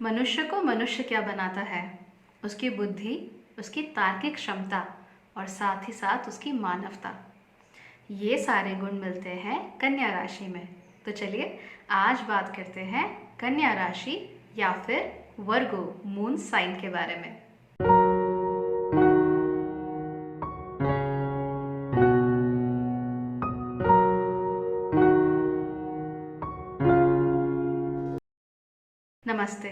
मनुष्य को मनुष्य क्या बनाता है? उसकी बुद्धि, उसकी तार्किक क्षमता और साथ ही साथ उसकी मानवता। ये सारे गुण मिलते हैं कन्या राशि में। तो चलिए आज बात करते हैं कन्या राशि या फिर वर्गो मून साइन के बारे में। नमस्ते।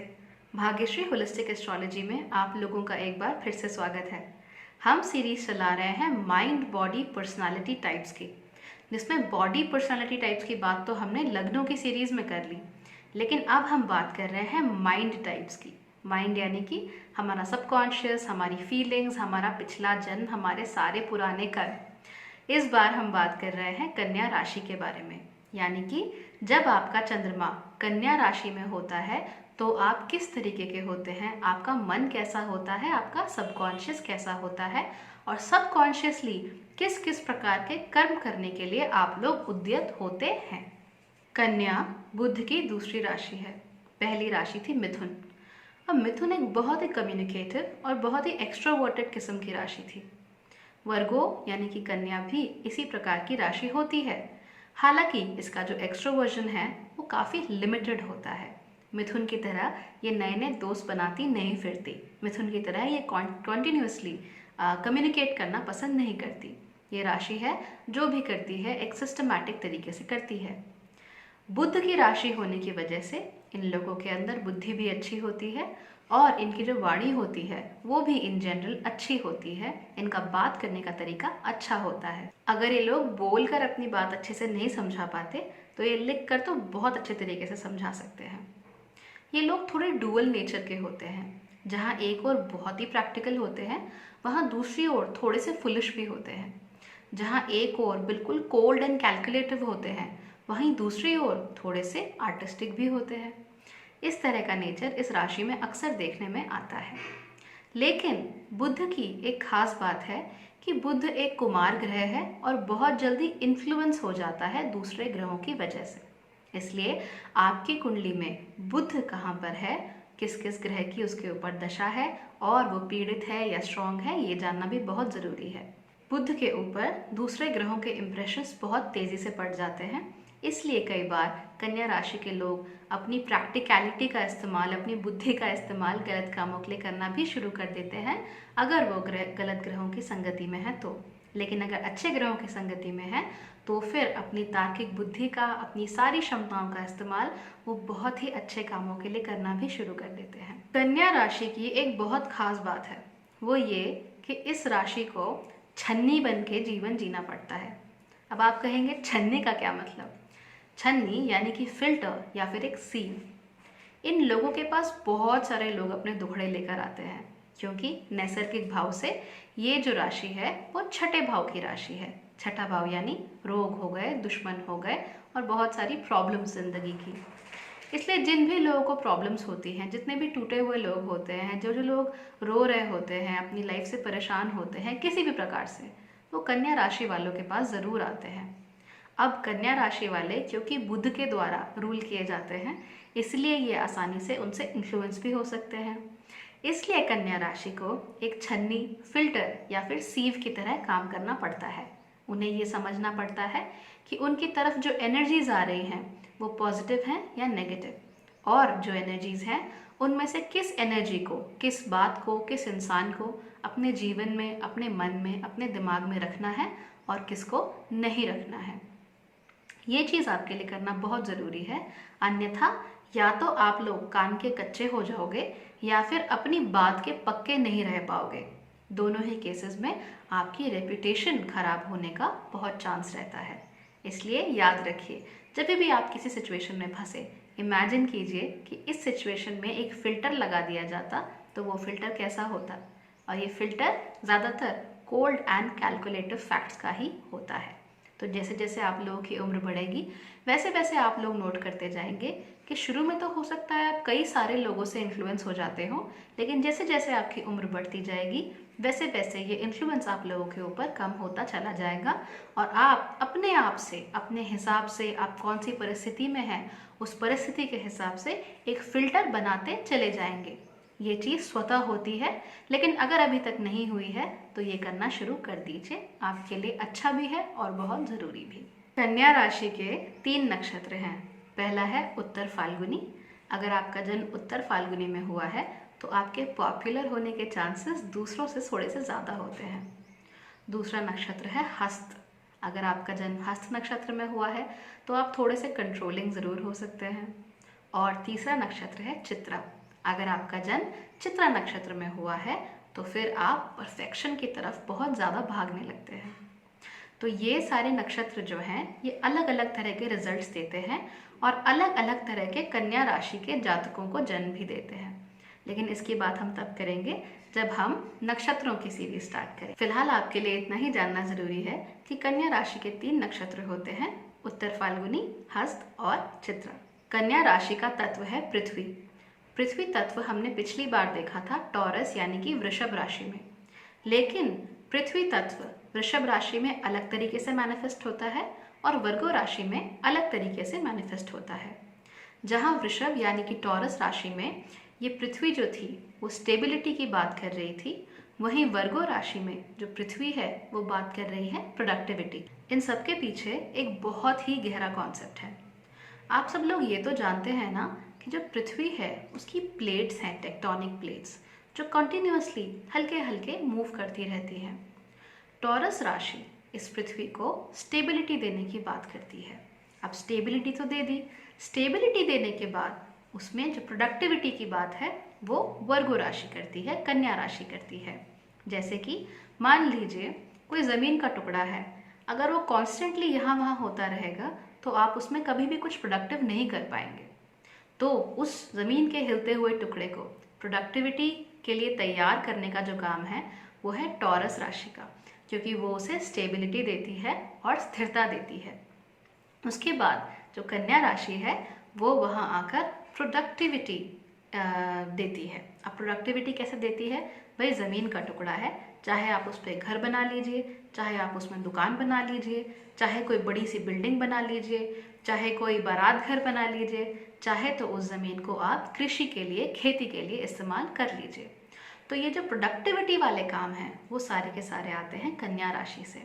भाग्यश्री होलिस्टिक एस्ट्रोलॉजी में आप लोगों का एक बार फिर से स्वागत है। हम सीरीज चला रहे हैं माइंड बॉडी पर्सनालिटी टाइप्स की, जिसमें बॉडी पर्सनालिटी टाइप्स की बात तो हमने लग्नों की सीरीज में कर ली, लेकिन अब हम बात कर रहे हैं माइंड टाइप्स की। माइंड यानी कि हमारा सबकॉन्शियस, हमारी फीलिंग्स, हमारा पिछला जन्म, हमारे सारे पुराने कर्म। इस बार हम बात कर रहे हैं कन्या राशि के बारे में, यानी कि जब आपका चंद्रमा कन्या राशि में होता है तो आप किस तरीके के होते हैं, आपका मन कैसा होता है, आपका सबकॉन्शियस कैसा होता है और सबकॉन्शियसली किस किस प्रकार के कर्म करने के लिए आप लोग उद्यत होते हैं। कन्या बुध की दूसरी राशि है। पहली राशि थी मिथुन। अब मिथुन एक बहुत ही कम्युनिकेटिव और बहुत ही एक्स्ट्रोवर्टेड किस्म की राशि थी। वर्गो यानी कि कन्या भी इसी प्रकार की राशि होती है, हालांकि इसका जो एक्स्ट्रोवर्जन है वो काफ़ी लिमिटेड होता है। मिथुन की तरह ये नए नए दोस्त बनाती नहीं फिरती। मिथुन की तरह ये कॉन्टिन्यूसली कम्युनिकेट करना पसंद नहीं करती। ये राशि है जो भी करती है एक सिस्टमैटिक तरीके से करती है। बुध की राशि होने की वजह से इन लोगों के अंदर बुद्धि भी अच्छी होती है और इनकी जो वाणी होती है वो भी इन जनरल अच्छी होती है। इनका बात करने का तरीका अच्छा होता है। अगर ये लोग बोलकर अपनी बात अच्छे से नहीं समझा पाते तो ये लिख कर तो बहुत अच्छे तरीके से समझा सकते हैं। ये लोग थोड़े डुअल नेचर के होते हैं, जहाँ एक ओर बहुत ही प्रैक्टिकल होते हैं वहाँ दूसरी ओर थोड़े से फुलिश भी होते हैं। जहाँ एक ओर बिल्कुल कोल्ड एंड कैलकुलेटिव होते हैं वहीं दूसरी ओर थोड़े से आर्टिस्टिक भी होते हैं। इस तरह का नेचर इस राशि में अक्सर देखने में आता है। लेकिन बुध की एक खास बात है कि बुध एक कुमार ग्रह है और बहुत जल्दी इन्फ्लुएंस हो जाता है दूसरे ग्रहों की वजह से। इसलिए आपकी कुंडली में बुध कहाँ पर है, किस किस ग्रह की उसके ऊपर दशा है और वो पीड़ित है या स्ट्रांग है, ये जानना भी बहुत ज़रूरी है। बुध के ऊपर दूसरे ग्रहों के इम्प्रेशंस बहुत तेज़ी से पड़ जाते हैं, इसलिए कई बार कन्या राशि के लोग अपनी प्रैक्टिकलिटी का इस्तेमाल, अपनी बुद्धि का इस्तेमाल गलत कामों के लिए करना भी शुरू कर देते हैं, अगर वो गलत ग्रहों की संगति में है तो। लेकिन अगर अच्छे ग्रहों की संगति में है तो फिर अपनी तार्किक बुद्धि का, अपनी सारी क्षमताओं का इस्तेमाल वो बहुत ही अच्छे कामों के लिए करना भी शुरू कर देते हैं। कन्या राशि की एक बहुत खास बात है, वो ये कि इस राशि को छन्नी बन के जीवन जीना पड़ता है। अब आप कहेंगे छन्नी का क्या मतलब? छन्नी यानी कि फिल्टर या फिर एक सीव। इन लोगों के पास बहुत सारे लोग अपने दुखड़े लेकर आते हैं, क्योंकि नैसर्गिक भाव से ये जो राशि है वो छठे भाव की राशि है। छठा भाव यानी रोग हो गए, दुश्मन हो गए और बहुत सारी प्रॉब्लम्स जिंदगी की। इसलिए जिन भी लोगों को प्रॉब्लम्स होती हैं, जितने भी टूटे हुए लोग होते हैं, जो जो लोग रो रहे होते हैं, अपनी लाइफ से परेशान होते हैं किसी भी प्रकार से, वो कन्या राशि वालों के पास ज़रूर आते हैं। अब कन्या राशि वाले क्योंकि बुध के द्वारा रूल किए जाते हैं, इसलिए ये आसानी से उनसे इन्फ्लुएंस भी हो सकते हैं। इसलिए कन्या राशि को एक छन्नी, फिल्टर या फिर सीव की तरह काम करना पड़ता है। उन्हें ये समझना पड़ता है कि उनकी तरफ जो एनर्जीज आ रही हैं वो पॉजिटिव हैं या नेगेटिव, और जो एनर्जीज हैं उनमें से किस एनर्जी को, किस बात को, किस इंसान को अपने जीवन में, अपने मन में, अपने दिमाग में रखना है और किसको नहीं रखना है। ये चीज़ आपके लिए करना बहुत ज़रूरी है, अन्यथा या तो आप लोग कान के कच्चे हो जाओगे या फिर अपनी बात के पक्के नहीं रह पाओगे। दोनों ही केसेस में आपकी रेपुटेशन खराब होने का बहुत चांस रहता है। इसलिए याद रखिए, जब भी आप किसी सिचुएशन में फंसे, इमेजिन कीजिए कि इस सिचुएशन में एक फ़िल्टर लगा दिया जाता तो वो फ़िल्टर कैसा होता। और ये फ़िल्टर ज़्यादातर कोल्ड एंड कैलकुलेटिव फैक्ट्स का ही होता है। तो जैसे जैसे आप लोगों की उम्र बढ़ेगी वैसे वैसे आप लोग नोट करते जाएंगे कि शुरू में तो हो सकता है आप कई सारे लोगों से इन्फ्लुएंस हो जाते हो, लेकिन जैसे जैसे आपकी उम्र बढ़ती जाएगी वैसे वैसे ये इन्फ्लुएंस आप लोगों के ऊपर कम होता चला जाएगा और आप अपने आप से, अपने हिसाब से, आप कौन सी परिस्थिति में हैं उस परिस्थिति के हिसाब से एक फ़िल्टर बनाते चले जाएंगे। ये चीज़ स्वतः होती है, लेकिन अगर अभी तक नहीं हुई है तो ये करना शुरू कर दीजिए, आपके लिए अच्छा भी है और बहुत ज़रूरी भी। कन्या राशि के 3 नक्षत्र हैं। पहला है उत्तर फाल्गुनी। अगर आपका जन्म उत्तर फाल्गुनी में हुआ है तो आपके पॉपुलर होने के चांसेस दूसरों से थोड़े से ज़्यादा होते हैं। दूसरा नक्षत्र है हस्त। अगर आपका जन्म हस्त नक्षत्र में हुआ है तो आप थोड़े से कंट्रोलिंग ज़रूर हो सकते हैं। और तीसरा नक्षत्र है चित्रा। अगर आपका जन्म चित्रा नक्षत्र में हुआ है तो फिर आप परफेक्शन की तरफ बहुत ज़्यादा भागने लगते हैं। तो ये सारे नक्षत्र जो हैं ये अलग अलग तरह के रिजल्ट्स देते हैं और अलग अलग तरह के कन्या राशि के जातकों को जन्म भी देते हैं, लेकिन इसकी बात हम तब करेंगे जब हम नक्षत्रों की सीरीज स्टार्ट करें। फिलहाल आपके लिए इतना ही जानना जरूरी है कि कन्या राशि के 3 नक्षत्र होते हैं, उत्तर फाल्गुनी, हस्त और चित्रा। कन्या राशि का तत्व है पृथ्वी। पृथ्वी तत्व हमने पिछली बार देखा था टॉरस यानी कि वृषभ राशि में, लेकिन पृथ्वी तत्व वृषभ राशि में अलग तरीके से मैनिफेस्ट होता है और वर्गो राशि में अलग तरीके से मैनिफेस्ट होता है। जहाँ वृषभ यानी कि टॉरस राशि में ये पृथ्वी जो थी वो स्टेबिलिटी की बात कर रही थी, वहीं वर्गो राशि में जो पृथ्वी है वो बात कर रही है प्रोडक्टिविटी। इन सब के पीछे एक बहुत ही गहरा कॉन्सेप्ट है। आप सब लोग ये तो जानते हैं ना कि जो पृथ्वी है उसकी प्लेट्स हैं, टेक्टोनिक प्लेट्स, जो कंटिन्यूअसली हल्के हल्के मूव करती रहती हैं। टॉरस राशि इस पृथ्वी को स्टेबिलिटी देने की बात करती है। अब स्टेबिलिटी तो दे दी, स्टेबिलिटी देने के बाद उसमें जो प्रोडक्टिविटी की बात है वो वर्गो राशि करती है, कन्या राशि करती है। जैसे कि मान लीजिए कोई ज़मीन का टुकड़ा है, अगर वो कॉन्स्टेंटली यहाँ वहाँ होता रहेगा तो आप उसमें कभी भी कुछ प्रोडक्टिव नहीं कर पाएंगे। तो उस ज़मीन के हिलते हुए टुकड़े को प्रोडक्टिविटी के लिए तैयार करने का जो काम है वो है टॉरस राशि का, क्योंकि वो उसे स्टेबिलिटी देती है और स्थिरता देती है। उसके बाद जो कन्या राशि है वो वहाँ आकर प्रोडक्टिविटी देती है। अब प्रोडक्टिविटी कैसे देती है? भाई ज़मीन का टुकड़ा है, चाहे आप उस पर घर बना लीजिए, चाहे आप उसमें दुकान बना लीजिए, चाहे कोई बड़ी सी बिल्डिंग बना लीजिए, चाहे कोई बारात घर बना लीजिए, चाहे तो उस ज़मीन को आप कृषि के लिए, खेती के लिए इस्तेमाल कर लीजिए। तो ये जो प्रोडक्टिविटी वाले काम हैं वो सारे के सारे आते हैं कन्या राशि से।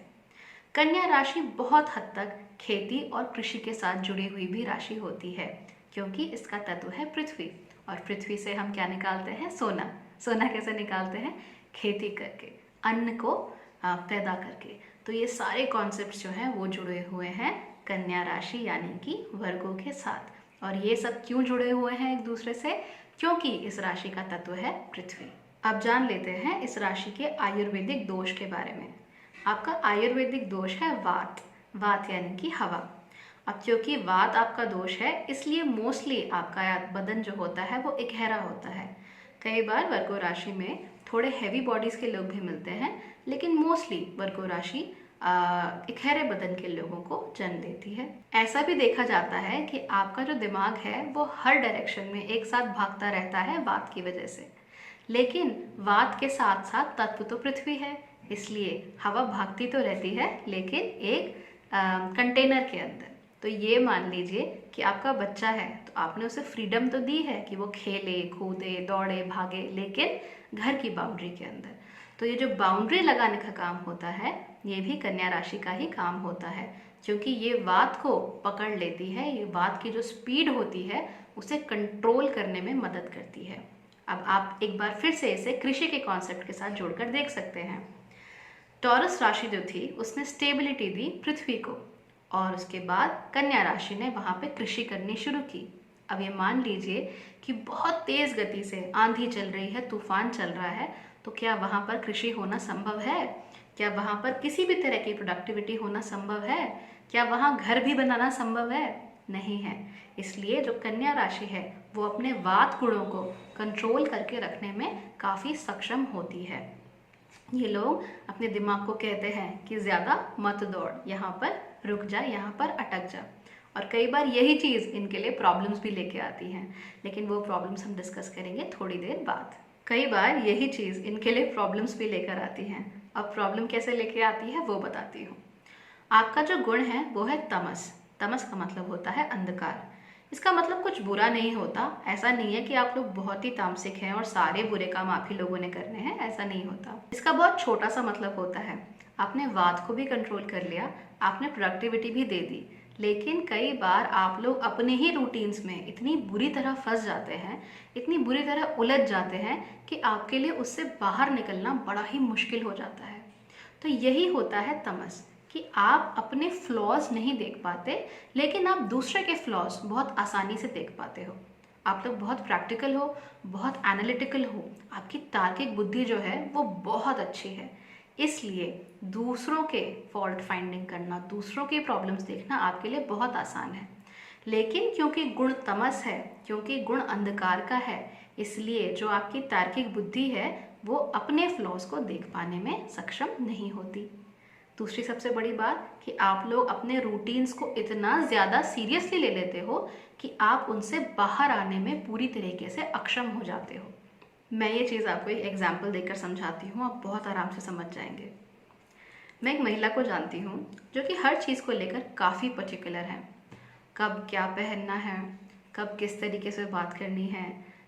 कन्या राशि बहुत हद तक खेती और कृषि के साथ जुड़ी हुई भी राशि होती है, क्योंकि इसका तत्व है पृथ्वी, और पृथ्वी से हम क्या निकालते हैं? सोना। सोना कैसे निकालते हैं? खेती करके, अन्न को पैदा करके। तो ये सारे कॉन्सेप्ट्स जो हैं वो जुड़े हुए हैं कन्या राशि यानी कि वर्गों के साथ। और ये सब क्यों जुड़े हुए हैं एक दूसरे से? क्योंकि इस राशि का तत्व है पृथ्वी। अब जान लेते हैं इस राशि के आयुर्वेदिक दोष के बारे में। आपका आयुर्वेदिक दोष है वात। वात यानी कि हवा। अब क्योंकि वात आपका दोष है इसलिए मोस्टली आपका बदन जो होता है वो इकहरा होता है। कई बार वर्गो राशि में थोड़े हैवी बॉडीज़ के लोग भी मिलते हैं, लेकिन मोस्टली वर्गो राशि इकहरे बदन के लोगों को जन्म देती है। ऐसा भी देखा जाता है कि आपका जो दिमाग है वो हर डायरेक्शन में एक साथ भागता रहता है वात की वजह से, लेकिन वात के साथ साथ तत्व तो पृथ्वी है, इसलिए हवा भागती तो रहती है लेकिन एक कंटेनर के अंदर। तो ये मान लीजिए कि आपका बच्चा है तो आपने उसे फ्रीडम तो दी है कि वो खेले, कूदे, दौड़े, भागे, लेकिन घर की बाउंड्री के अंदर। तो ये जो बाउंड्री लगाने का काम होता है ये भी कन्या राशि का ही काम होता है, क्योंकि ये वात को पकड़ लेती है, ये वात की जो स्पीड होती है उसे कंट्रोल करने में मदद करती है। अब आप एक बार फिर से इसे कृषि के कॉन्सेप्ट के साथ जोड़कर देख सकते हैं। टॉरस राशि जो थी उसने स्टेबिलिटी दी पृथ्वी को, और उसके बाद कन्या राशि ने वहाँ पे कृषि करनी शुरू की। अब ये मान लीजिए कि बहुत तेज़ गति से आंधी चल रही है, तूफान चल रहा है, तो क्या वहाँ पर कृषि होना संभव है? क्या वहाँ पर किसी भी तरह की प्रोडक्टिविटी होना संभव है? क्या वहाँ घर भी बनाना संभव है? नहीं है। इसलिए जो कन्या राशि है वो अपने वात गुणों को कंट्रोल करके रखने में काफ़ी सक्षम होती है। ये लोग अपने दिमाग को कहते हैं कि ज़्यादा मत दौड़, यहाँ पर रुक जा, यहाँ पर अटक जा। और कई बार यही चीज़ इनके लिए प्रॉब्लम्स भी लेके आती हैं, लेकिन वो प्रॉब्लम्स हम डिस्कस करेंगे थोड़ी देर बाद। कई बार यही चीज़ इनके लिए प्रॉब्लम्स भी लेकर आती हैं। अब प्रॉब्लम कैसे लेके आती है वो बताती हूँ। आपका जो गुण है वो है तमस। तमस का मतलब होता है अंधकार। इसका मतलब कुछ बुरा नहीं होता, ऐसा नहीं है कि आप लोग बहुत ही तामसिक हैं और सारे बुरे काम आप ही लोगों ने करने हैं, ऐसा नहीं होता। इसका बहुत छोटा सा मतलब होता है, आपने वात को भी कंट्रोल कर लिया, आपने प्रोडक्टिविटी भी दे दी, लेकिन कई बार आप लोग अपने ही रूटीन्स में इतनी बुरी तरह फंस जाते हैं, इतनी बुरी तरह उलझ जाते हैं कि आपके लिए उससे बाहर निकलना बड़ा ही मुश्किल हो जाता है। तो यही होता है तमस, कि आप अपने फ्लॉज नहीं देख पाते, लेकिन आप दूसरे के फ्लॉज बहुत आसानी से देख पाते हो। आप लोग बहुत प्रैक्टिकल हो, बहुत एनालिटिकल हो, आपकी तार्किक बुद्धि जो है वो बहुत अच्छी है। इसलिए दूसरों के फॉल्ट फाइंडिंग करना, दूसरों के प्रॉब्लम्स देखना आपके लिए बहुत आसान है। लेकिन क्योंकि गुण तमस है, क्योंकि गुण अंधकार का है, इसलिए जो आपकी तार्किक बुद्धि है वो अपने फ्लॉज को देख पाने में सक्षम नहीं होती। दूसरी सबसे बड़ी बात कि आप लोग अपने रूटीन्स को इतना ज़्यादा सीरियसली ले लेते हो कि आप उनसे बाहर आने में पूरी तरीके से अक्षम हो जाते हो। मैं ये चीज़ आपको एक एग्जाम्पल देकर समझाती हूँ, आप बहुत आराम से समझ जाएंगे। मैं एक महिला को जानती हूँ जो कि हर चीज़ को लेकर काफ़ी पर्टिकुलर है। कब क्या पहनना है, कब किस तरीके से बात करनी है,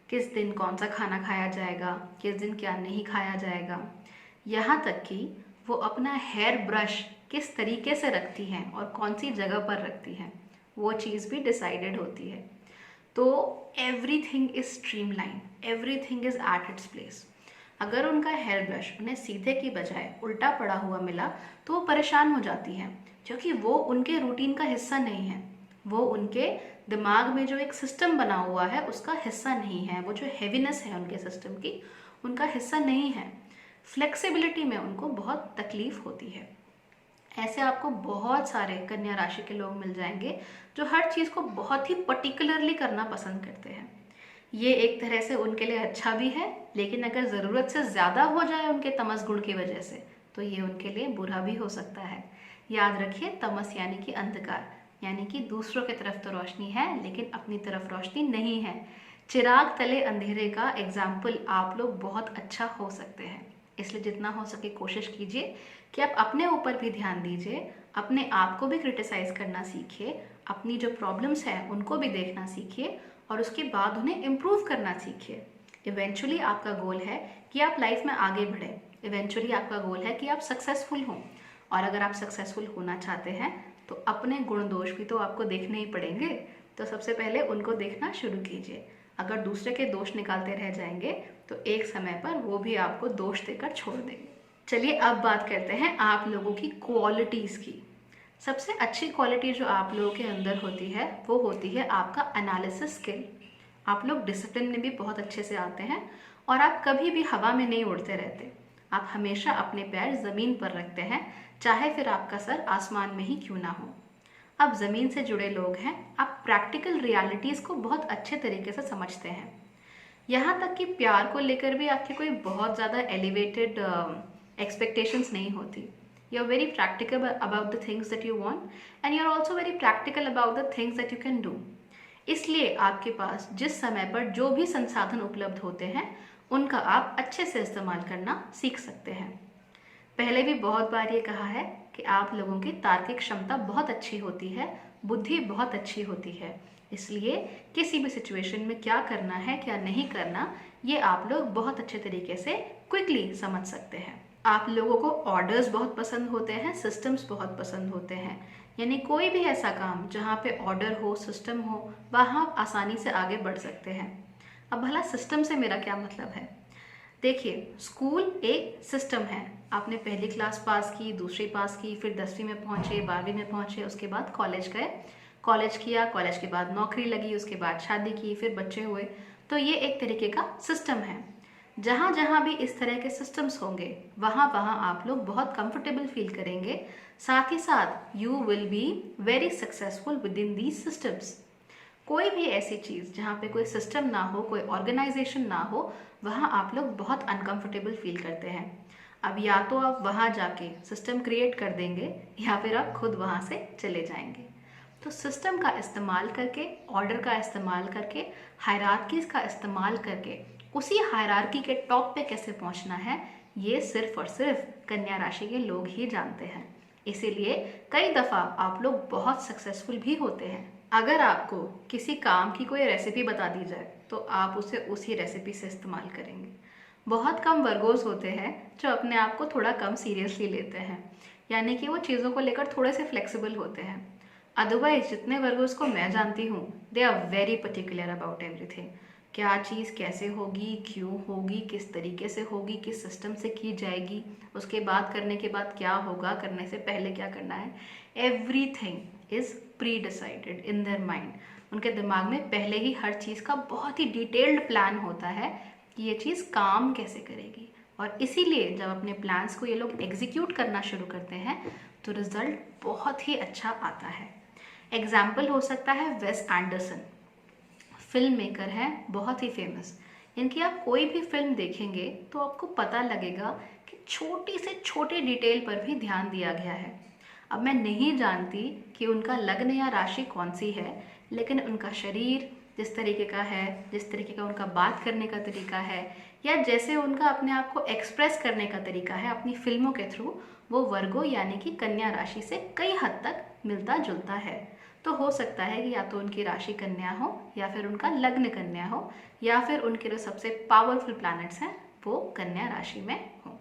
किस दिन कौन सा खाना खाया जाएगा, किस दिन क्या नहीं खाया जाएगा। यहाँ तक कि वो अपना हेयर ब्रश किस तरीके से रखती हैं और कौन सी जगह पर रखती हैं, वो चीज़ भी डिसाइडेड होती है। तो everything is streamline, everything is at its place. अगर उनका हेयर ब्रश उन्हें सीधे की बजाय उल्टा पड़ा हुआ मिला तो वो परेशान हो जाती हैं, क्योंकि वो उनके रूटीन का हिस्सा नहीं है। वो उनके दिमाग में जो एक सिस्टम बना हुआ है उसका हिस्सा नहीं है। वो जो हैवीनेस है उनके सिस्टम की, उनका हिस्सा नहीं है। फ्लेक्सिबिलिटी में उनको बहुत तकलीफ होती है। ऐसे आपको बहुत सारे कन्या राशि के लोग मिल जाएंगे जो हर चीज़ को बहुत ही पर्टिकुलरली करना पसंद करते हैं। ये एक तरह से उनके लिए अच्छा भी है, लेकिन अगर ज़रूरत से ज़्यादा हो जाए उनके तमस गुण की वजह से तो ये उनके लिए बुरा भी हो सकता है। याद रखिए, तमस यानी कि अंधकार, यानी कि दूसरों की तरफ तो रोशनी है लेकिन अपनी तरफ रोशनी नहीं है। चिराग तले अंधेरे का एग्जाम्पल आप लोग बहुत अच्छा हो सकते हैं। इसलिए जितना हो सके कोशिश कीजिए कि आप अपने ऊपर भी ध्यान दीजिए, अपने आप को भी क्रिटिसाइज करना सीखिए, अपनी जो प्रॉब्लम्स हैं उनको भी देखना सीखिए और उसके बाद उन्हें इम्प्रूव करना सीखिए। इवेंचुअली आपका गोल है कि आप लाइफ में आगे बढ़ें, इवेंचुअली आपका गोल है कि आप सक्सेसफुल हों। और अगर आप सक्सेसफुल होना चाहते हैं तो अपने गुण दोष भी तो आपको देखने ही पड़ेंगे। तो सबसे पहले उनको देखना शुरू कीजिए। अगर दूसरे के दोष निकालते रह जाएंगे तो एक समय पर वो भी आपको दोष देकर छोड़ देंगे। चलिए अब बात करते हैं आप लोगों की क्वालिटीज़ की। सबसे अच्छी क्वालिटी जो आप लोगों के अंदर होती है वो होती है आपका एनालिसिस स्किल। आप लोग डिसिप्लिन में भी बहुत अच्छे से आते हैं और आप कभी भी हवा में नहीं उड़ते रहते। आप हमेशा अपने पैर ज़मीन पर रखते हैं, चाहे फिर आपका सर आसमान में ही क्यों ना हो। अब ज़मीन से जुड़े लोग हैं, आप प्रैक्टिकल रियलिटीज़ को बहुत अच्छे तरीके से समझते हैं। यहाँ तक कि प्यार को लेकर भी आपकी कोई बहुत ज़्यादा एलिवेटेड एक्सपेक्टेशंस नहीं होती। You are very practical about the things that you want and you are also very practical about the things that you can do. इसलिए आपके पास जिस समय पर जो भी संसाधन उपलब्ध होते हैं उनका आप अच्छे से इस्तेमाल करना सीख सकते हैं। पहले भी बहुत बार ये कहा है कि आप लोगों की तार्किक क्षमता बहुत अच्छी होती है, बुद्धि बहुत अच्छी होती है। इसलिए किसी भी सिचुएशन में क्या करना है क्या नहीं करना, ये आप लोग बहुत अच्छे तरीके से क्विकली समझ सकते हैं। आप लोगों को ऑर्डर्स बहुत पसंद होते हैं, सिस्टम्स बहुत पसंद होते हैं। यानी कोई भी ऐसा काम जहाँ पे ऑर्डर हो, सिस्टम हो, वहाँ आप आसानी से आगे बढ़ सकते हैं। अब भला सिस्टम से मेरा क्या मतलब है? देखिए, स्कूल एक सिस्टम है। आपने पहली क्लास पास की, दूसरी पास की, फिर 10वीं में पहुँचे, 12वीं में पहुँचे, उसके बाद कॉलेज गए, कॉलेज किया, कॉलेज के बाद नौकरी लगी, उसके बाद शादी की, फिर बच्चे हुए। तो ये एक तरीके का सिस्टम है। जहाँ जहाँ भी इस तरह के सिस्टम्स होंगे वहाँ वहाँ आप लोग बहुत कंफर्टेबल फील करेंगे। साथ ही साथ you will be very successful with in these systems. कोई भी ऐसी चीज़ जहाँ पे कोई सिस्टम ना हो, कोई ऑर्गेनाइजेशन ना हो, वहाँ आप लोग बहुत अनकंफर्टेबल फील करते हैं। अब या तो आप वहाँ जाके सिस्टम क्रिएट कर देंगे या फिर आप खुद वहाँ से चले जाएंगे। तो सिस्टम का इस्तेमाल करके, ऑर्डर का इस्तेमाल करके, हायरार्कीज का इस्तेमाल करके उसी हायरार्की के टॉप पे कैसे पहुंचना है, ये सिर्फ और सिर्फ कन्या राशि के लोग ही जानते हैं। इसीलिए कई दफ़ा आप लोग बहुत सक्सेसफुल भी होते हैं। अगर आपको किसी काम की कोई रेसिपी बता दी जाए तो आप उसे उसी रेसिपी से इस्तेमाल करेंगे। बहुत कम वर्गोस होते हैं जो अपने आप को थोड़ा कम सीरियसली लेते हैं, यानी कि वो चीज़ों को लेकर थोड़े से फ्लेक्सिबल होते हैं। अदरवाइज जितने वर्गोस को मैं जानती हूँ, they are very particular about everything. क्या चीज़ कैसे होगी, क्यों होगी, किस तरीके से होगी, किस सिस्टम से की जाएगी, उसके बाद करने के बाद क्या होगा, करने से पहले क्या करना है, everything is pre decided in their mind. उनके दिमाग में पहले ही हर चीज़ का बहुत ही डिटेल्ड प्लान होता है कि ये चीज़ काम कैसे करेगी। और इसीलिए जब अपने प्लान्स को ये लोग एग्जीक्यूट करना शुरू करते हैं तो रिजल्ट बहुत ही अच्छा आता है। एग्जाम्पल हो सकता है वेस एंडरसन, फिल्म मेकर हैं, बहुत ही फेमस। इनकी आप कोई भी फिल्म देखेंगे तो आपको पता लगेगा कि छोटी से छोटे डिटेल पर भी ध्यान दिया गया है। अब मैं नहीं जानती कि उनका लग्न या राशि कौन सी है, लेकिन उनका शरीर जिस तरीके का है, जिस तरीके का उनका बात करने का तरीका है, या जैसे उनका अपने आप को एक्सप्रेस करने का तरीका है अपनी फिल्मों के थ्रू, वो वर्गो यानी कि कन्या राशि से कई हद तक मिलता जुलता है। तो हो सकता है कि या तो उनकी राशि कन्या हो, या फिर उनका लग्न कन्या हो, या फिर उनके जो सबसे पावरफुल प्लैनेट्स हैं वो कन्या राशि में हो।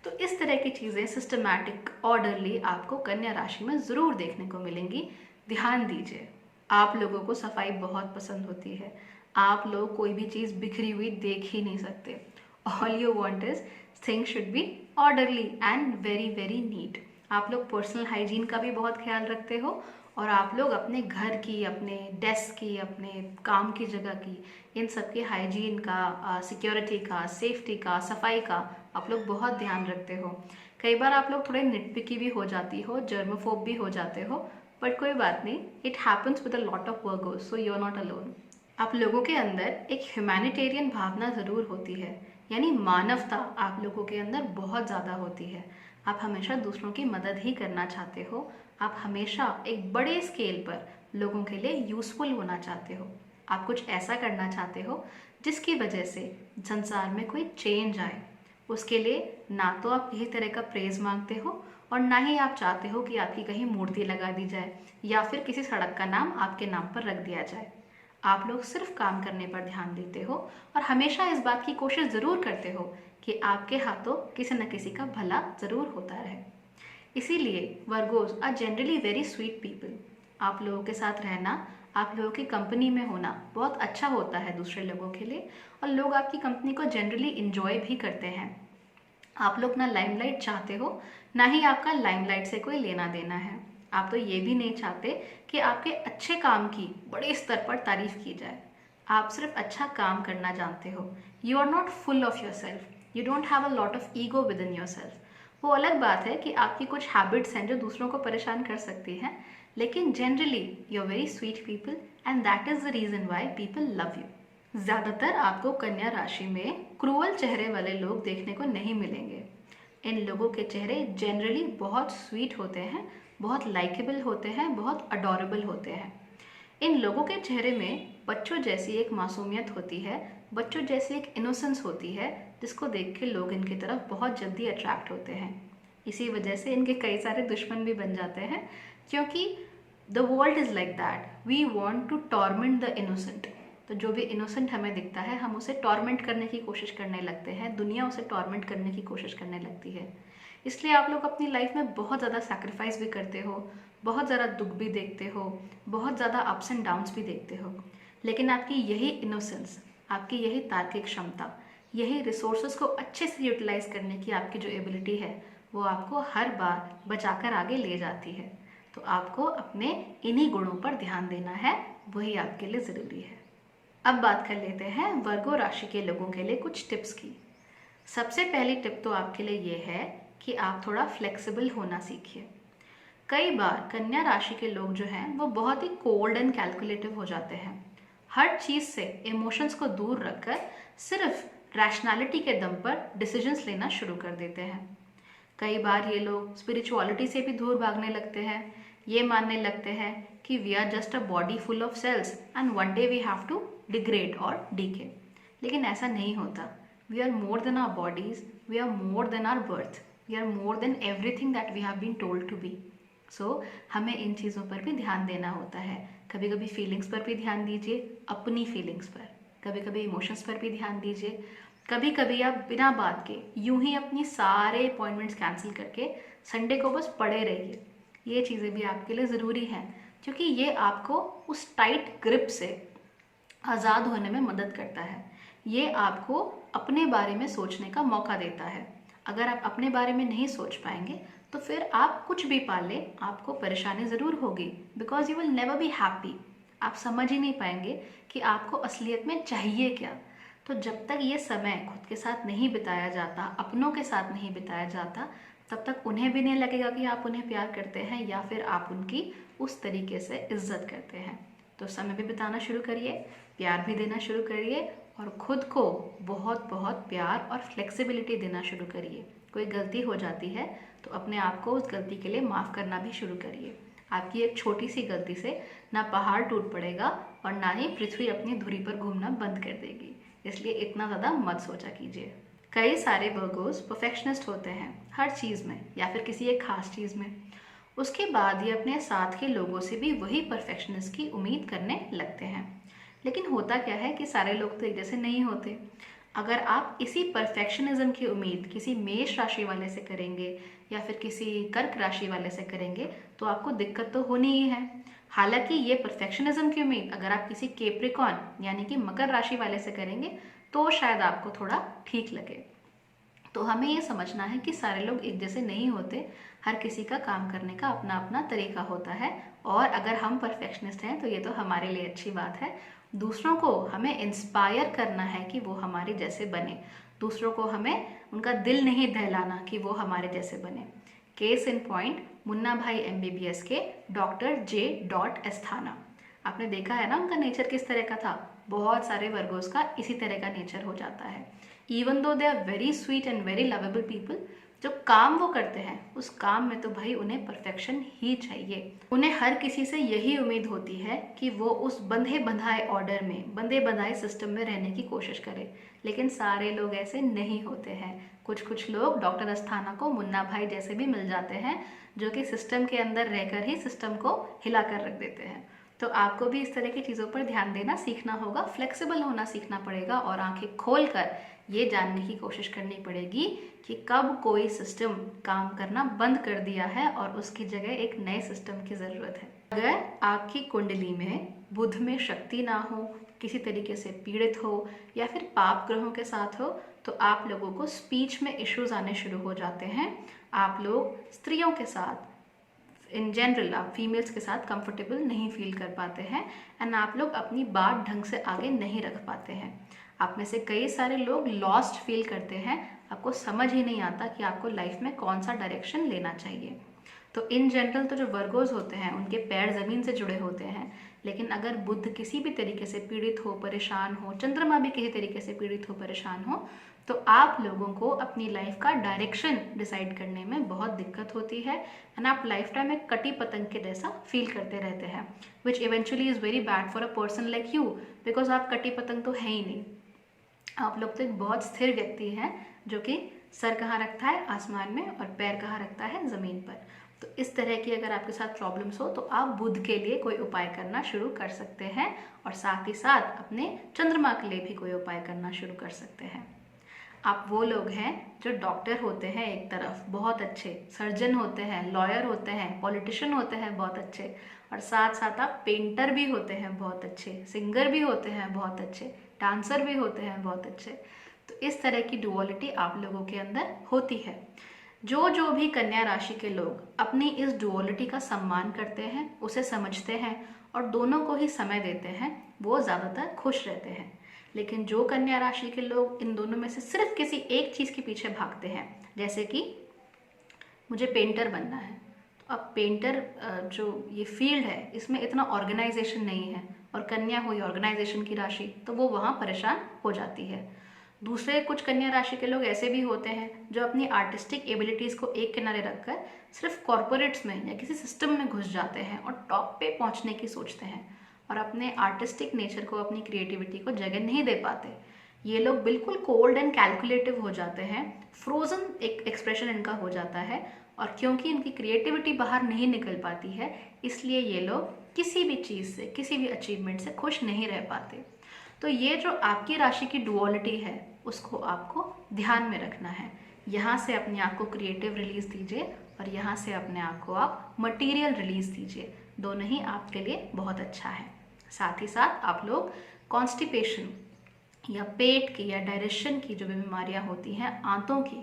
तो इस तरह की चीज़ें सिस्टमैटिक, ऑर्डरली आपको कन्या राशि में ज़रूर देखने को मिलेंगी। ध्यान दीजिए, आप लोगों को सफाई बहुत पसंद होती है। आप लोग कोई भी चीज़ बिखरी हुई देख ही नहीं सकते। All you want is things should be orderly and very very neat. आप लोग पर्सनल हाइजीन का भी बहुत ख्याल रखते हो, और आप लोग अपने घर की, अपने डेस्क की, अपने काम की जगह की, इन सब के हाइजीन का, सिक्योरिटी का, सेफ्टी का, सफाई का आप लोग बहुत ध्यान रखते हो। कई बार आप लोग थोड़े निटपिकी भी हो जाती हो, जर्मोफोब भी हो जाते हो, बट कोई बात नहीं, it happens with a lot of Virgos, so you are not alone. आप लोगों के अंदर एक ह्यूमैनिटेरियन भावना ज़रूर होती है, यानी मानवता आप लोगों के अंदर बहुत ज़्यादा होती है। आप हमेशा दूसरों की मदद ही करना चाहते हो। आप हमेशा एक बड़े स्केल पर लोगों के लिए यूज़फुल होना चाहते हो। आप कुछ ऐसा करना चाहते हो जिसकी वजह से संसार में कोई चेंज आए। उसके लिए ना तो आप किसी तरह का प्रेज़ मांगते हो, और ना ही आप चाहते हो कि आपकी कहीं मूर्ति लगा दी जाए या फिर किसी सड़क का नाम आपके नाम पर रख दिया जाए। आप लोग सिर्फ काम करने पर ध्यान देते हो, और हमेशा इस बात की कोशिश ज़रूर करते हो कि आपके हाथों किसी न किसी का भला ज़रूर होता रहे। इसीलिए Virgos are generally very sweet people. आप लोगों के साथ रहना, आप लोगों की कंपनी में होना बहुत अच्छा होता है दूसरे लोगों के लिए, और लोग आपकी कंपनी को जनरली इंजॉय भी करते हैं। आप लोग ना लाइमलाइट चाहते हो, ना ही आपका लाइमलाइट से कोई लेना देना है। आप तो ये भी नहीं चाहते कि आपके अच्छे काम की बड़े स्तर पर तारीफ की जाए। आप सिर्फ अच्छा काम करना जानते हो। You are not full of yourself, you don't have a lot of ego within yourself. वो अलग बात है कि आपकी कुछ हैबिट्स हैं जो दूसरों को परेशान कर सकती हैं, लेकिन generally you are very sweet people, and that is the reason why people love you. ज़्यादातर आपको कन्या राशि में क्रूअल चेहरे वाले लोग देखने को नहीं मिलेंगे। इन लोगों के चेहरे जनरली बहुत स्वीट होते हैं, बहुत लाइकेबल होते हैं, बहुत अडोरेबल होते हैं। इन लोगों के चेहरे में बच्चों जैसी एक मासूमियत होती है, बच्चों जैसी एक इनोसेंस होती है, जिसको देख के लोग इनकी तरफ बहुत जल्दी अट्रैक्ट होते हैं। इसी वजह से इनके कई सारे दुश्मन भी बन जाते हैं, क्योंकि the world is like that, we want to torment the innocent. तो जो भी इनोसेंट हमें दिखता है, हम उसे टॉर्मेंट करने की कोशिश करने लगते हैं, दुनिया उसे टॉर्मेंट करने की कोशिश करने लगती है। इसलिए आप लोग अपनी लाइफ में बहुत ज़्यादा सैक्रिफाइस भी करते हो, बहुत ज़्यादा दुख भी देखते हो, बहुत ज़्यादा अप्स एंड डाउन्स भी देखते हो, लेकिन आपकी यही इनोसेंस, आपकी यही तार्किक क्षमता, यही रिसोर्सेज को अच्छे से यूटिलाइज करने की आपकी जो एबिलिटी है, वो आपको हर बार बचाकर आगे ले जाती है। तो आपको अपने इन्हीं गुणों पर ध्यान देना है, वही आपके लिए ज़रूरी है। अब बात कर लेते हैं वर्गो राशि के लोगों के लिए कुछ टिप्स की। सबसे पहली टिप तो आपके लिए ये है कि आप थोड़ा फ्लेक्सिबल होना सीखिए। कई बार कन्या राशि के लोग जो हैं वो बहुत ही कोल्ड एंड कैलकुलेटिव हो जाते हैं। हर चीज़ से इमोशंस को दूर रखकर सिर्फ रैशनैलिटी के दम पर डिसीजंस लेना शुरू कर देते हैं। कई बार ये लोग स्पिरिचुअलिटी से भी दूर भागने लगते हैं। ये मानने लगते हैं कि we are just a body full of cells and one day we have to degrade और डीके। लेकिन ऐसा नहीं होता। We are more than our bodies, we are more than our birth, we are more than everything that we have been told to be. So हमें इन चीज़ों पर भी ध्यान देना होता है। कभी कभी फीलिंग्स पर भी ध्यान दीजिए, अपनी फीलिंग्स पर, कभी कभी इमोशंस पर भी ध्यान दीजिए। कभी कभी आप बिना बात के यूं ही अपनी सारे अपॉइंटमेंट्स कैंसिल करके संडे को बस पड़े रहिए। ये चीज़ें भी आपके लिए ज़रूरी हैं, क्योंकि ये आपको उस टाइट ग्रिप से आज़ाद होने में मदद करता है। ये आपको अपने बारे में सोचने का मौका देता है। अगर आप अपने बारे में नहीं सोच पाएंगे तो फिर आप कुछ भी पाल लें, आपको परेशानी ज़रूर होगी, because you will never be happy. आप समझ ही नहीं पाएंगे कि आपको असलियत में चाहिए क्या। तो जब तक ये समय खुद के साथ नहीं बिताया जाता, अपनों के साथ नहीं बिताया जाता, तब तक उन्हें भी नहीं लगेगा कि आप उन्हें प्यार करते हैं या फिर आप उनकी उस तरीके से इज्जत करते हैं। तो समय भी बिताना शुरू करिए, प्यार भी देना शुरू करिए और खुद को बहुत बहुत प्यार और फ्लेक्सिबिलिटी देना शुरू करिए। कोई गलती हो जाती है तो अपने आप को उस गलती के लिए माफ़ करना भी शुरू करिए। आपकी एक छोटी सी गलती से ना पहाड़ टूट पड़ेगा और ना ही पृथ्वी अपनी धुरी पर घूमना बंद कर देगी, इसलिए इतना ज़्यादा मत सोचा कीजिए। कई सारे वर्गोस परफेक्शनिस्ट होते हैं हर चीज़ में या फिर किसी एक खास चीज़ में। उसके बाद ये अपने साथ के लोगों से भी वही परफेक्शनिस्ट की उम्मीद करने लगते हैं। लेकिन होता क्या है कि सारे लोग तो एक जैसे नहीं होते। अगर आप इसी परफेक्शनिज्म की उम्मीद किसी मेष राशि वाले से करेंगे या फिर किसी कर्क राशि वाले से करेंगे तो आपको दिक्कत तो होनी ही है। हालांकि ये परफेक्शनिज्म की उम्मीद अगर आप किसी कैप्रिकॉर्न यानी कि मकर राशि वाले से करेंगे तो शायद आपको थोड़ा ठीक लगे। तो हमें ये समझना है कि सारे लोग एक जैसे नहीं होते, हर किसी का काम करने का अपना अपना तरीका होता है। और अगर हम परफेक्शनिस्ट हैं तो ये तो हमारे लिए अच्छी बात है। दूसरों को हमें इंस्पायर करना है कि वो हमारे जैसे बने। दूसरों को हमें उनका दिल नहीं दहलाना कि वो हमारे जैसे बने। केस इन पॉइंट मुन्ना भाई MBBS के डॉक्टर J. अस्थाना। आपने देखा है ना उनका नेचर किस तरह का था। बहुत सारे वर्गोस का इसी तरह का नेचर हो जाता है। Even though they are very sweet and very lovable people, जो काम वो करते हैं उस काम में तो भाई उन्हें परफेक्शन ही चाहिए। उन्हें हर किसी से यही उम्मीद होती है कि वो उस बंधे बंधाए ऑर्डर में, बंधे बंधाए सिस्टम में रहने की कोशिश करे। लेकिन सारे लोग ऐसे नहीं होते हैं। कुछ लोग डॉक्टर अस्थाना को मुन्ना भाई जैसे भी मिल जाते हैं, जो कि सिस्टम के अंदर रहकर ही सिस्टम को हिला कर रख देते हैं। तो आपको भी इस तरह की चीज़ों पर ध्यान देना सीखना होगा, फ्लेक्सिबल होना सीखना पड़ेगा और आंखें खोलकर ये जानने की कोशिश करनी पड़ेगी कि कब कोई सिस्टम काम करना बंद कर दिया है और उसकी जगह एक नए सिस्टम की ज़रूरत है। अगर आपकी कुंडली में बुध में शक्ति ना हो, किसी तरीके से पीड़ित हो या फिर पाप ग्रहों के साथ हो, तो आप लोगों को स्पीच में इश्यूज आने शुरू हो जाते हैं। आप लोग स्त्रियों के साथ इन जनरल, आप फीमेल्स के साथ कंफर्टेबल नहीं फील कर पाते हैं एंड आप लोग अपनी बात ढंग से आगे नहीं रख पाते हैं। आप में से कई सारे लोग लॉस्ट फील करते हैं। आपको समझ ही नहीं आता कि आपको लाइफ में कौन सा डायरेक्शन लेना चाहिए। तो इन जनरल तो जो वर्गोज होते हैं उनके पैर ज़मीन से जुड़े होते हैं। लेकिन अगर बुध किसी भी तरीके से पीड़ित हो, परेशान हो, चंद्रमा भी किसी तरीके से पीड़ित हो, परेशान हो, तो आप लोगों को अपनी लाइफ का डायरेक्शन डिसाइड करने में बहुत दिक्कत होती है एंड आप लाइफ टाइम एक कटी पतंग के जैसा फील करते रहते हैं, which eventually is very bad for a person like you, because आप कटी पतंग तो है ही नहीं। आप लोग तो एक बहुत स्थिर व्यक्ति हैं जो कि सर कहाँ रखता है, आसमान में, और पैर कहाँ रखता है, ज़मीन पर। तो इस तरह की अगर आपके साथ प्रॉब्लम्स हो तो आप बुध के लिए कोई उपाय करना शुरू कर सकते हैं और साथ ही साथ अपने चंद्रमा के लिए भी कोई उपाय करना शुरू कर सकते हैं। आप वो लोग हैं जो डॉक्टर होते हैं एक तरफ बहुत अच्छे, सर्जन होते हैं, लॉयर होते हैं, पॉलिटिशियन होते हैं बहुत अच्छे, और साथ साथ आप पेंटर भी होते हैं बहुत अच्छे, सिंगर भी होते हैं बहुत अच्छे, डांसर भी होते हैं बहुत अच्छे। तो इस तरह की डुअलिटी आप लोगों के अंदर होती है। जो भी कन्या राशि के लोग अपनी इस डुअलिटी का सम्मान करते हैं, उसे समझते हैं और दोनों को ही समय देते हैं, वो ज़्यादातर खुश रहते हैं। लेकिन जो कन्या राशि के लोग इन दोनों में से सिर्फ किसी एक चीज़ के पीछे भागते हैं, जैसे कि मुझे पेंटर बनना है, तो अब पेंटर जो ये फील्ड है इसमें इतना ऑर्गेनाइजेशन नहीं है और कन्या हुई ऑर्गेनाइजेशन की राशि, तो वो वहाँ परेशान हो जाती है। दूसरे कुछ कन्या राशि के लोग ऐसे भी होते हैं जो अपनी आर्टिस्टिक एबिलिटीज़ को एक किनारे रखकर सिर्फ कॉरपोरेट्स में या किसी सिस्टम में घुस जाते हैं और टॉप पे पहुंचने की सोचते हैं और अपने आर्टिस्टिक नेचर को, अपनी क्रिएटिविटी को जगह नहीं दे पाते। ये लोग बिल्कुल कोल्ड एंड कैलकुलेटिव हो जाते हैं, फ्रोजन एक एक्सप्रेशन इनका हो जाता है, और क्योंकि इनकी क्रिएटिविटी बाहर नहीं निकल पाती है इसलिए ये लोग किसी भी चीज़ से, किसी भी अचीवमेंट से खुश नहीं रह पाते। तो ये जो आपकी राशि की डुअलिटी है उसको आपको ध्यान में रखना है। यहाँ से अपने आप को क्रिएटिव रिलीज दीजिए और यहाँ से अपने आप को आप मटेरियल रिलीज दीजिए। दोनों ही आपके लिए बहुत अच्छा है। साथ ही साथ आप लोग कॉन्स्टिपेशन या पेट की या डाइजेशन की जो भी बीमारियाँ होती हैं, आंतों की,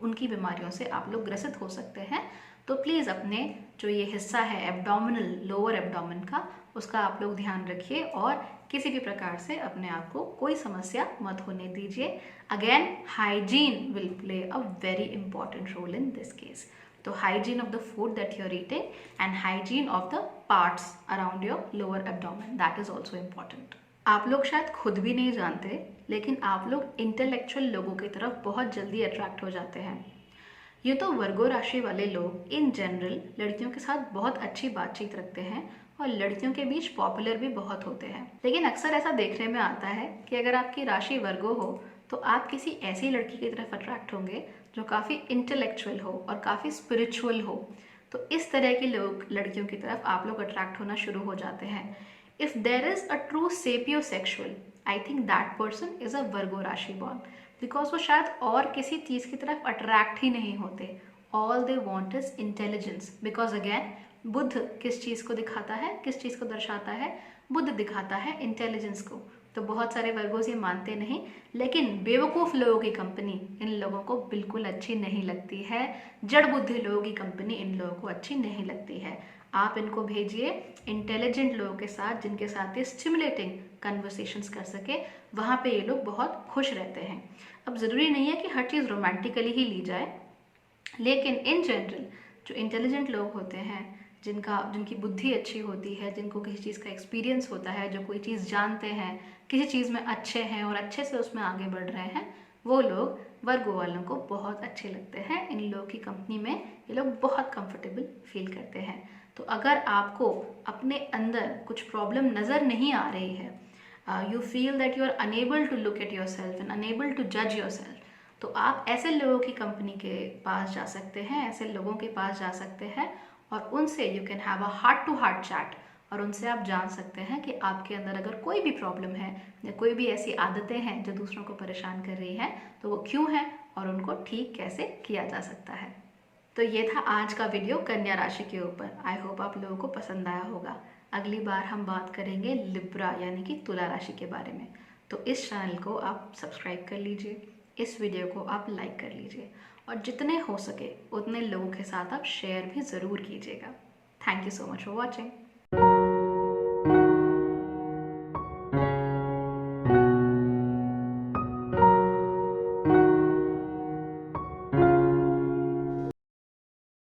उनकी बीमारियों से आप लोग ग्रसित हो सकते हैं। तो प्लीज़ अपने जो ये हिस्सा है एब्डोमिनल, लोअर एब्डोमेन का, उसका आप लोग ध्यान रखिए और किसी भी प्रकार से अपने आप को कोई समस्या मत होने दीजिए। Again, hygiene will play a very important role in this case. तो hygiene of the food that you are eating and hygiene of the parts around your lower abdomen, that is also important. आप लोग शायद खुद भी नहीं जानते, लेकिन आप लोग इंटेलेक्चुअल लोगों की तरफ बहुत जल्दी अट्रैक्ट हो जाते हैं। ये तो वर्गो राशि वाले लोग इन जनरल लड़कियों के साथ बहुत अच्छी बातचीत रखते हैं और लड़कियों के बीच पॉपुलर भी बहुत होते हैं। लेकिन अक्सर ऐसा देखने में आता है कि अगर आपकी राशि वर्गो हो तो आप किसी ऐसी लड़की की तरफ अट्रैक्ट होंगे जो काफ़ी इंटेलेक्चुअल हो और काफ़ी स्पिरिचुअल हो। तो इस तरह की लोग, लड़कियों की तरफ आप लोग अट्रैक्ट होना शुरू हो जाते हैं। If there is a true sapiosexual, I think that person is a Virgo राशि बॉर्न, बिकॉज वो शायद और किसी चीज़ की तरफ अट्रैक्ट ही नहीं होते। All they want is intelligence, because again Buddha किस चीज़ को दिखाता है, किस चीज़ को दर्शाता है? बुद्ध दिखाता है इंटेलिजेंस को। तो बहुत सारे वर्गों ये मानते नहीं, लेकिन बेवकूफ़ लोगों की कंपनी इन लोगों को बिल्कुल अच्छी नहीं लगती है। जड़ बुद्धि लोगों की कंपनी इन लोगों को अच्छी नहीं लगती है। आप इनको भेजिए इंटेलिजेंट लोगों के साथ, जिनके साथ ये स्टिमुलेटिंग कन्वर्सेशंस कर सके, वहाँ पे ये लोग बहुत खुश रहते हैं। अब ज़रूरी नहीं है कि हर चीज़ रोमांटिकली ही ली जाए, लेकिन इन जनरल जो इंटेलिजेंट लोग होते हैं, जिनकी बुद्धि अच्छी होती है, जिनको किसी चीज़ का एक्सपीरियंस होता है, जो कोई चीज़ जानते हैं, किसी चीज़ में अच्छे हैं और अच्छे से उसमें आगे बढ़ रहे हैं, वो लोग वर्गो वालों को बहुत अच्छे लगते हैं। इन लोगों की कंपनी में ये लोग बहुत कंफर्टेबल फील करते हैं। तो अगर आपको अपने अंदर कुछ प्रॉब्लम नज़र नहीं आ रही है, you feel that you are unable to look at yourself and unable to जज योर सेल्फ, तो आप ऐसे लोगों की कंपनी के पास जा सकते हैं, ऐसे लोगों के पास जा सकते हैं और उनसे you can have a heart to heart chat, और उनसे आप जान सकते हैं कि आपके अंदर अगर कोई भी प्रॉब्लम है या कोई भी ऐसी आदतें हैं जो दूसरों को परेशान कर रही हैं तो वो क्यों हैं और उनको ठीक कैसे किया जा सकता है। तो ये था आज का वीडियो कन्या राशि के ऊपर। आई होप आप लोगों को पसंद आया होगा। अगली बार हम बात करेंगे लिब्रा यानी कि तुला राशि के बारे में। तो इस चैनल को आप सब्सक्राइब कर लीजिए, इस वीडियो को आप लाइक कर लीजिए और जितने हो सके उतने लोगों के साथ आप शेयर भी ज़रूर कीजिएगा। Thank you so much for watching.